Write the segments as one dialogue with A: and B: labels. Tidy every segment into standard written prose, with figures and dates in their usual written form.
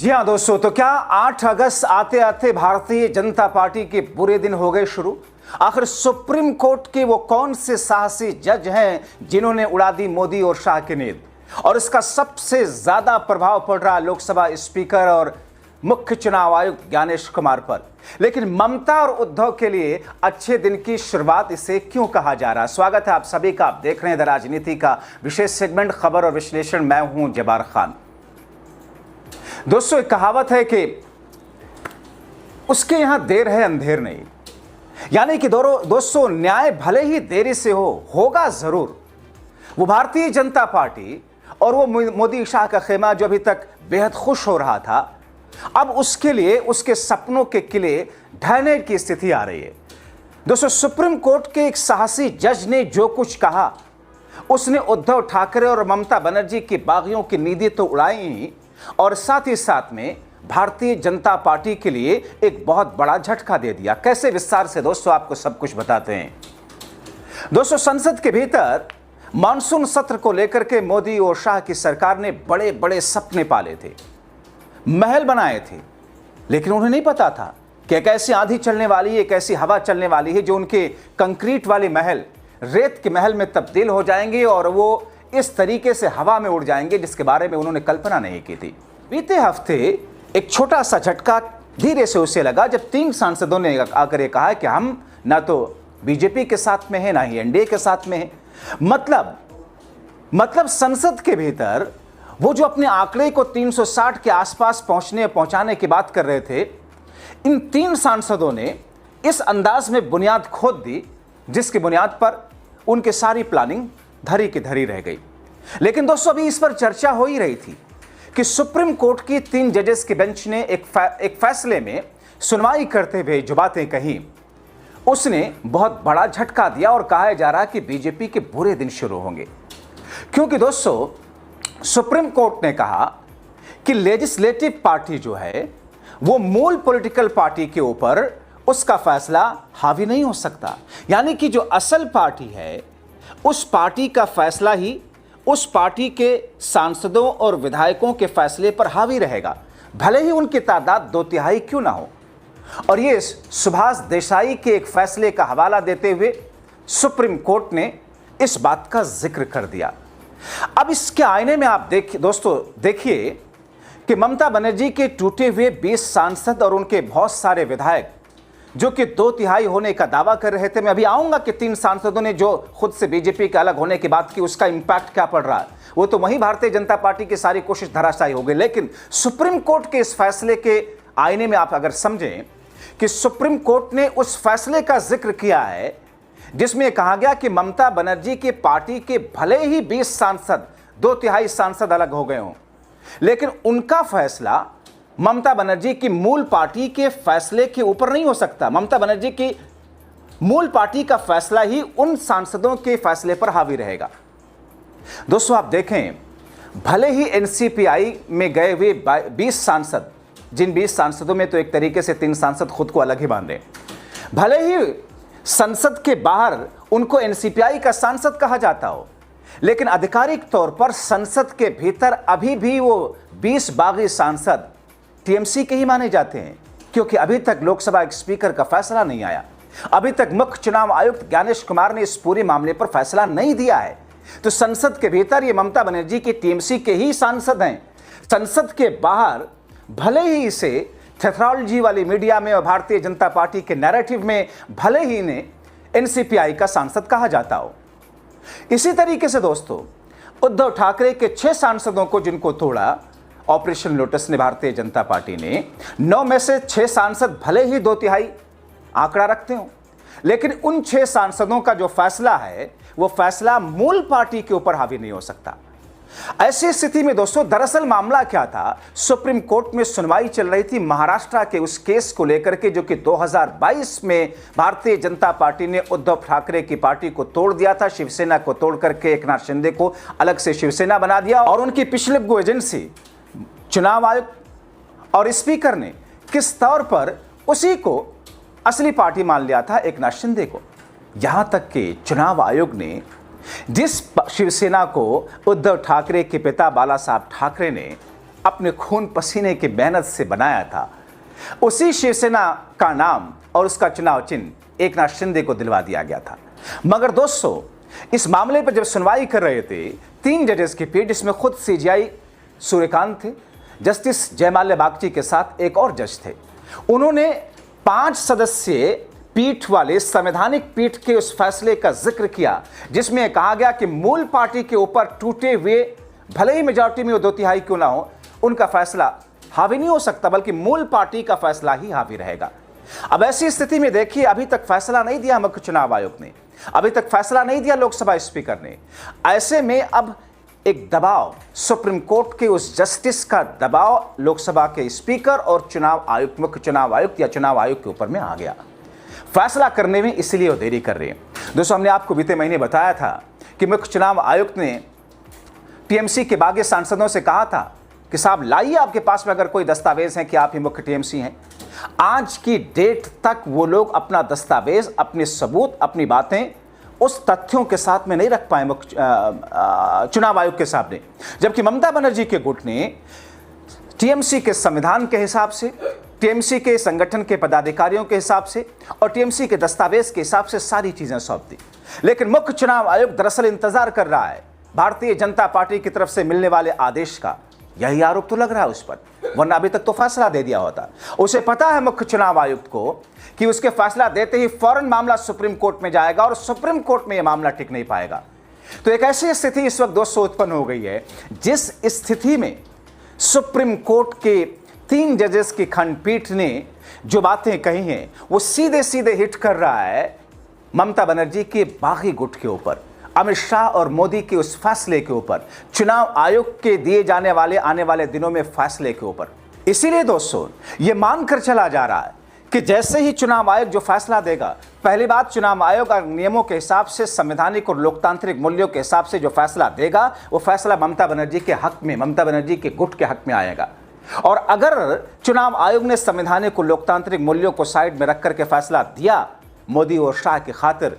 A: जी हाँ दोस्तों, तो क्या 8 अगस्त आते आते भारतीय जनता पार्टी के बुरे दिन हो गए शुरू। आखिर सुप्रीम कोर्ट के वो कौन से साहसी जज हैं जिन्होंने उड़ा दी मोदी और शाह की नींद, और इसका सबसे ज्यादा प्रभाव पड़ रहा लोकसभा स्पीकर और मुख्य चुनाव आयुक्त ज्ञानेश कुमार पर। लेकिन ममता और उद्धव के लिए अच्छे दिन की शुरुआत इसे क्यों कहा जा रहा। स्वागत है आप सभी का। आप देख रहे हैं द राजनीति का विशेष सेगमेंट खबर और विश्लेषण। मैं हूं जबार खान। दोस्तों, एक कहावत है कि उसके यहां देर है अंधेर नहीं, यानी कि दोस्तों न्याय भले ही देरी से होगा जरूर। वो भारतीय जनता पार्टी और वो मोदी शाह का खेमा जो अभी तक बेहद खुश हो रहा था, अब उसके लिए उसके सपनों के किले ढहने की स्थिति आ रही है। दोस्तों, सुप्रीम कोर्ट के एक साहसी जज ने जो कुछ कहा, उसने उद्धव ठाकरे और ममता बनर्जी की बागियों की नींदें तो उड़ाई ही, और साथ ही साथ में भारतीय जनता पार्टी के लिए एक बहुत बड़ा झटका दे दिया। कैसे, विस्तार से दोस्तों आपको सब कुछ बताते हैं। दोस्तों, संसद के भीतर मानसून सत्र को लेकर के मोदी और शाह की सरकार ने बड़े बड़े सपने पाले थे, महल बनाए थे, लेकिन उन्हें नहीं पता था कि एक ऐसी आंधी चलने वाली है, एक ऐसी हवा चलने वाली है जो उनके कंक्रीट वाले महल रेत के महल में तब्दील हो जाएंगे और वो इस तरीके से हवा में उड़ जाएंगे जिसके बारे में उन्होंने कल्पना नहीं की थी। बीते हफ्ते एक छोटा सा झटका धीरे से उसे लगा जब 3 सांसदों ने आकर ये कहा कि हम ना तो बीजेपी के साथ में हैं, ना ही एनडीए के साथ में हैं। मतलब संसद के भीतर वो जो अपने आंकड़े को 360 के आसपास पहुंचाने की बात कर रहे थे, इन 3 सांसदों ने इस अंदाज में बुनियाद खोद दी जिसकी बुनियाद पर उनकी सारी प्लानिंग धरी की धरी रह गई। लेकिन दोस्तों, अभी इस पर चर्चा हो ही रही थी कि सुप्रीम कोर्ट की 3 जजेस के बेंच ने एक फैसले में सुनवाई करते हुए जो बातें कही, उसने बहुत बड़ा झटका दिया और कहा जा रहा कि बीजेपी के बुरे दिन शुरू होंगे। क्योंकि दोस्तों, सुप्रीम कोर्ट ने कहा कि लेजिस्लेटिव पार्टी जो है वो मूल पॉलिटिकल पार्टी के ऊपर उसका फैसला हावी नहीं हो सकता। यानी कि जो असल पार्टी है उस पार्टी का फैसला ही उस पार्टी के सांसदों और विधायकों के फैसले पर हावी रहेगा, भले ही उनकी तादाद 2/3 क्यों ना हो। और ये सुभाष देसाई के एक फैसले का हवाला देते हुए सुप्रीम कोर्ट ने इस बात का जिक्र कर दिया। अब इसके आईने में आप दोस्तों देखिए कि ममता बनर्जी के टूटे हुए 20 सांसद और उनके बहुत सारे विधायक जो कि 2/3 होने का दावा कर रहे थे। मैं अभी आऊंगा कि 3 सांसदों ने जो खुद से बीजेपी के अलग होने की बात की, उसका इंपैक्ट क्या पड़ रहा है, वो तो वहीं भारतीय जनता पार्टी की सारी कोशिश धराशायी हो गई। लेकिन सुप्रीम कोर्ट के इस फैसले के आईने में आप अगर समझें कि सुप्रीम कोर्ट ने उस फैसले का जिक्र किया है जिसमें कहा गया कि ममता बनर्जी के पार्टी के भले ही 20 सांसद 2/3 सांसद अलग हो गए हों, लेकिन उनका फैसला ममता बनर्जी की मूल पार्टी के फैसले के ऊपर नहीं हो सकता। ममता बनर्जी की मूल पार्टी का फैसला ही उन सांसदों के फैसले पर हावी रहेगा। दोस्तों, आप देखें, भले ही एनसीपीआई में गए हुए 20 सांसद, जिन 20 सांसदों में तो एक तरीके से 3 सांसद खुद को अलग ही मान रहे, भले ही संसद के बाहर उनको एनसीपीआई का सांसद कहा जाता हो, लेकिन आधिकारिक तौर पर संसद के भीतर अभी भी वो 20 बागी सांसद टीएमसी के ही माने जाते हैं, क्योंकि अभी तक लोकसभा स्पीकर का फैसला नहीं आया। अभी तक मुख्य चुनाव आयुक्त ज्ञानेश कुमार ने इस पूरे मामले पर फैसला नहीं दिया है। तो संसद के भीतर ये ममता बनर्जी के टीएमसी के ही सांसद हैं। संसद के बाहर भले ही इसे थेथरोलॉजी वाली मीडिया में और भारतीय जनता पार्टी के नैरेटिव में भले ही इन्हें एनसीपीआई का सांसद कहा जाता हो। इसी तरीके से दोस्तों, उद्धव ठाकरे के 6 सांसदों को जिनको तोड़ा ऑपरेशन लोटस ने भारतीय जनता पार्टी ने, 9 में से 6 सांसद भले ही 2/3 आंकड़ा रखते हो, लेकिन उन 6 सांसदों का जो फैसला है वो फैसला मूल पार्टी के ऊपर हावी नहीं हो सकता। ऐसी स्थिति में दोस्तों, दरअसल मामला क्या था, सुप्रीम कोर्ट में सुनवाई चल रही थी महाराष्ट्र के उस केस को लेकर के जो कि 2022 में भारतीय जनता पार्टी ने उद्धव ठाकरे की पार्टी को तोड़ दिया था, शिवसेना को तोड़ करके एकनाथ शिंदे को अलग से शिवसेना बना दिया, और उनकी पिछले एजेंसी चुनाव आयोग और स्पीकर ने किस तौर पर उसी को असली पार्टी मान लिया था, एकनाथ शिंदे को। यहां तक कि चुनाव आयोग ने जिस शिवसेना को उद्धव ठाकरे के पिता बाला साहब ठाकरे ने अपने खून पसीने की मेहनत से बनाया था, उसी शिवसेना का नाम और उसका चुनाव चिन्ह एकनाथ शिंदे को दिलवा दिया गया था। मगर दोस्तों, इस मामले पर जब सुनवाई कर रहे थे 3 जजेस की पीठ, जिसमें खुद सीजीआई सूर्यकांत थे, जस्टिस जयमाल्या बागची के साथ एक और जज थे, उन्होंने 5 सदस्यीय पीठ वाले संवैधानिक पीठ के उस फैसले का जिक्र किया जिसमें कहा गया कि मूल पार्टी के ऊपर टूटे हुए, भले ही मेजॉरिटी में 2/3 क्यों ना हो, उनका फैसला हावी नहीं हो सकता, बल्कि मूल पार्टी का फैसला ही हावी रहेगा। अब ऐसी स्थिति में देखिए, अभी तक फैसला नहीं दिया मुख्य चुनाव आयोग ने, अभी तक फैसला नहीं दिया लोकसभा स्पीकर ने। ऐसे में अब एक दबाव, सुप्रीम कोर्ट के उस जस्टिस का दबाव लोकसभा के स्पीकर और चुनाव आयुक्त, मुख्य चुनाव आयुक्त या चुनाव आयोग के ऊपर में आ गया फैसला करने में, इसलिए वो देरी कर रहे हैं। दोस्तों, हमने आपको बीते महीने बताया था कि मुख्य चुनाव आयुक्त ने टीएमसी के बागी सांसदों से कहा था कि साहब लाइए, आपके पास में अगर कोई दस्तावेज है कि आप ही मुख्य टीएमसी हैं। आज की डेट तक वो लोग अपना दस्तावेज, अपने सबूत, अपनी बातें उस तथ्यों के साथ में नहीं रख पाए मुख्य चुनाव आयोग के सामने, जबकि ममता बनर्जी के गुट ने टीएमसी के संविधान के हिसाब से, टीएमसी के संगठन के पदाधिकारियों के हिसाब से और टीएमसी के दस्तावेज के हिसाब से सारी चीजें सौंप दी। लेकिन मुख्य चुनाव आयोग दरअसल इंतजार कर रहा है भारतीय जनता पार्टी की तरफ से मिलने वाले आदेश का। यही आरोप तो लग रहा है उस पर, वरना अभी तक तो फैसला दे दिया होता। उसे पता है मुख्य चुनाव आयुक्त को कि उसके फैसला देते ही फौरन मामला सुप्रीम कोर्ट में जाएगा और सुप्रीम कोर्ट में यह मामला टिक नहीं पाएगा। तो एक ऐसी स्थिति इस वक्त दोस्तों उत्पन्न हो गई है, जिस स्थिति में सुप्रीम कोर्ट के 3 जजेस की खंडपीठ ने जो बातें कही हैं वो सीधे सीधे हिट कर रहा है ममता बनर्जी के बागी गुट के ऊपर, अमित शाह और मोदी के उस फैसले के ऊपर, चुनाव आयोग के दिए जाने वाले आने वाले दिनों में फैसले के ऊपर। इसीलिए दोस्तों यह मानकर चला जा रहा है कि जैसे ही चुनाव आयोग जो फैसला देगा, पहली बात, चुनाव आयोग और नियमों के हिसाब से, संवैधानिक और लोकतांत्रिक मूल्यों के हिसाब से जो फैसला देगा, वो फैसला ममता बनर्जी के हक में, ममता बनर्जी के गुट के हक में आएगा। और अगर चुनाव आयोग ने संवैधानिक और लोकतांत्रिक मूल्यों को साइड में रख करके फैसला दिया मोदी और शाह की खातिर,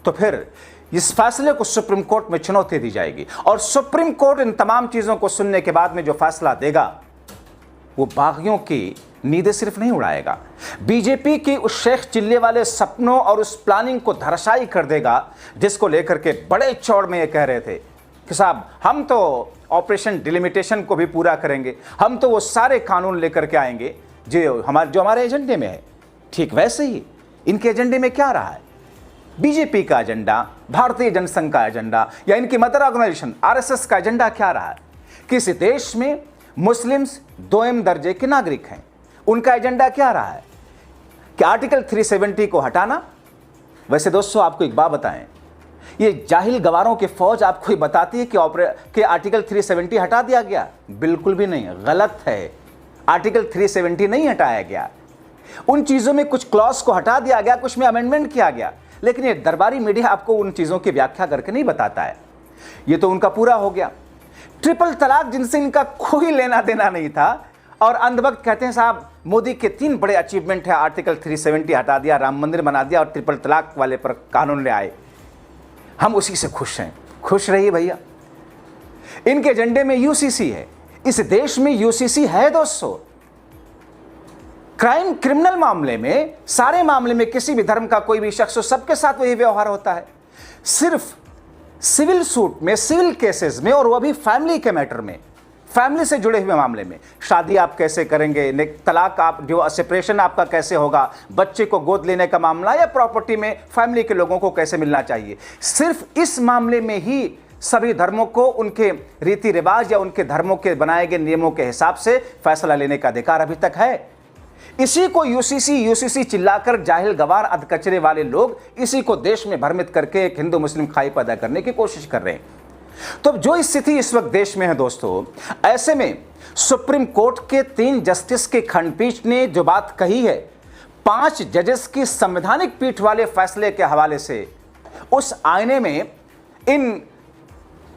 A: तो फिर इस फैसले को सुप्रीम कोर्ट में चुनौती दी जाएगी और सुप्रीम कोर्ट इन तमाम चीजों को सुनने के बाद में जो फैसला देगा वो बागियों की नींदें सिर्फ नहीं उड़ाएगा, बीजेपी की उस शेख चिल्ले वाले सपनों और उस प्लानिंग को धराशायी कर देगा जिसको लेकर के बड़े चौड़ में ये कह रहे थे कि साहब हम तो ऑपरेशन डिलिमिटेशन को भी पूरा करेंगे, हम तो वो सारे कानून लेकर के आएंगे जो हमारे एजेंडे में है। ठीक वैसे ही इनके एजेंडे में क्या रहा है? बीजेपी का एजेंडा, भारतीय जनसंघ का एजेंडा या इनकी मदर ऑर्गेनाइजेशन आरएसएस का एजेंडा क्या रहा है? किसी देश में मुस्लिम्स 2M दर्जे के नागरिक हैं, उनका एजेंडा क्या रहा है? कि आर्टिकल 370 को हटाना। वैसे दोस्तों आपको एक बात बताएं, ये जाहिल गवारों की फौज आपको ये बताती है कि आर्टिकल 370 हटा दिया गया। बिल्कुल भी नहीं, गलत है। आर्टिकल 370 नहीं हटाया गया, उन चीजों में कुछ क्लॉज को हटा दिया गया, कुछ में अमेंडमेंट किया गया, लेकिन ये दरबारी मीडिया आपको उन चीजों की व्याख्या करके नहीं बताता है। ये तो उनका पूरा हो गया। ट्रिपल तलाक जिनसे इनका कोई लेना देना नहीं था और अंधभक्त कहते हैं साहब मोदी के 3 बड़े अचीवमेंट है, आर्टिकल 370 हटा दिया, राम मंदिर बना दिया और ट्रिपल तलाक वाले पर कानून ले आए, हम उसी से खुश हैं। खुश रहिए भैया। इनके एजेंडे में यूसीसी है, इस देश में यूसीसी है दोस्तों। क्राइम, क्रिमिनल मामले में, सारे मामले में किसी भी धर्म का कोई भी शख्स हो, सबके साथ वही व्यवहार होता है। सिर्फ सिविल सूट में, सिविल केसेस में, और वह भी फैमिली के मैटर में, फैमिली से जुड़े हुए मामले में, शादी आप कैसे करेंगे, तलाक आप जो सेपरेशन आपका कैसे होगा, बच्चे को गोद लेने का मामला या प्रॉपर्टी में फैमिली के लोगों को कैसे मिलना चाहिए, सिर्फ इस मामले में ही सभी धर्मों को उनके रीति रिवाज या उनके धर्मों के बनाए गए नियमों के हिसाब से फैसला लेने का अधिकार अभी तक है। इसी को यूसीसी चिल्लाकर जाहिल गवार अधकचरे वाले लोग इसी को देश में भ्रमित करके एक हिंदू मुस्लिम खाई पैदा करने की कोशिश कर रहे हैं। तो जो स्थिति इस वक्त देश में है दोस्तों, ऐसे में सुप्रीम कोर्ट के 3 जस्टिस की खंडपीठ ने जो बात कही है, 5 जजेस की संवैधानिक पीठ वाले फैसले के हवाले से, उस आईने में इन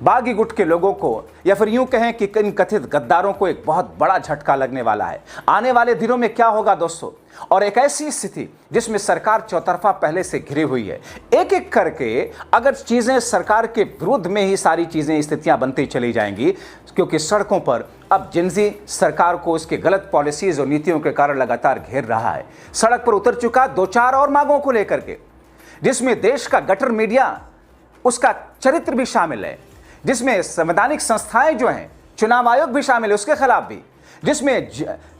A: बागी गुट के लोगों को, या फिर यूं कहें कि इन कथित गद्दारों को एक बहुत बड़ा झटका लगने वाला है। आने वाले दिनों में क्या होगा दोस्तों, और एक ऐसी स्थिति जिसमें सरकार चौतरफा पहले से घिरी हुई है, एक एक करके अगर चीजें सरकार के विरुद्ध में ही सारी चीजें स्थितियां बनती चली जाएंगी, क्योंकि सड़कों पर अब जिनजी सरकार को उसके गलत पॉलिसीज और नीतियों के कारण लगातार घेर रहा है। सड़क पर उतर चुका 2-4 और मांगों को लेकर के, जिसमें देश का गटर मीडिया, उसका चरित्र भी शामिल है, जिसमें संवैधानिक संस्थाएं जो हैं, चुनाव आयोग भी शामिल है उसके खिलाफ भी, जिसमें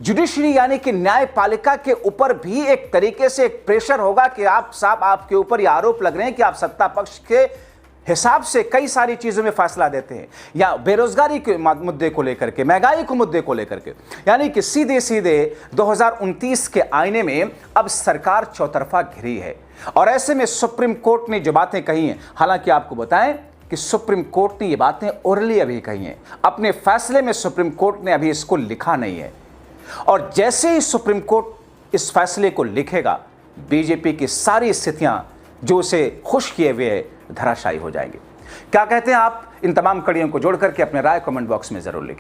A: जुडिशरी यानी कि न्यायपालिका के ऊपर भी एक तरीके से एक प्रेशर होगा कि आप साहब, आपके ऊपर ये आरोप लग रहे हैं कि आप सत्ता पक्ष के हिसाब से कई सारी चीजों में फैसला देते हैं, या बेरोजगारी के मुद्दे को लेकर के, महंगाई के मुद्दे को लेकर के, यानी कि सीधे सीधे 2029 के आईने में अब सरकार चौतरफा घिरी है। और ऐसे में सुप्रीम कोर्ट ने जो बातें कही हैं, हालांकि आपको बताएं कि सुप्रीम कोर्ट ने ये बातें ओरली अभी कही हैं, अपने फैसले में सुप्रीम कोर्ट ने अभी इसको लिखा नहीं है। और जैसे ही सुप्रीम कोर्ट इस फैसले को लिखेगा, बीजेपी की सारी स्थितियां जो उसे खुश किए हुए धराशायी हो जाएंगी। क्या कहते हैं आप? इन तमाम कड़ियों को जोड़ करके अपने राय कमेंट बॉक्स में जरूर लिखें।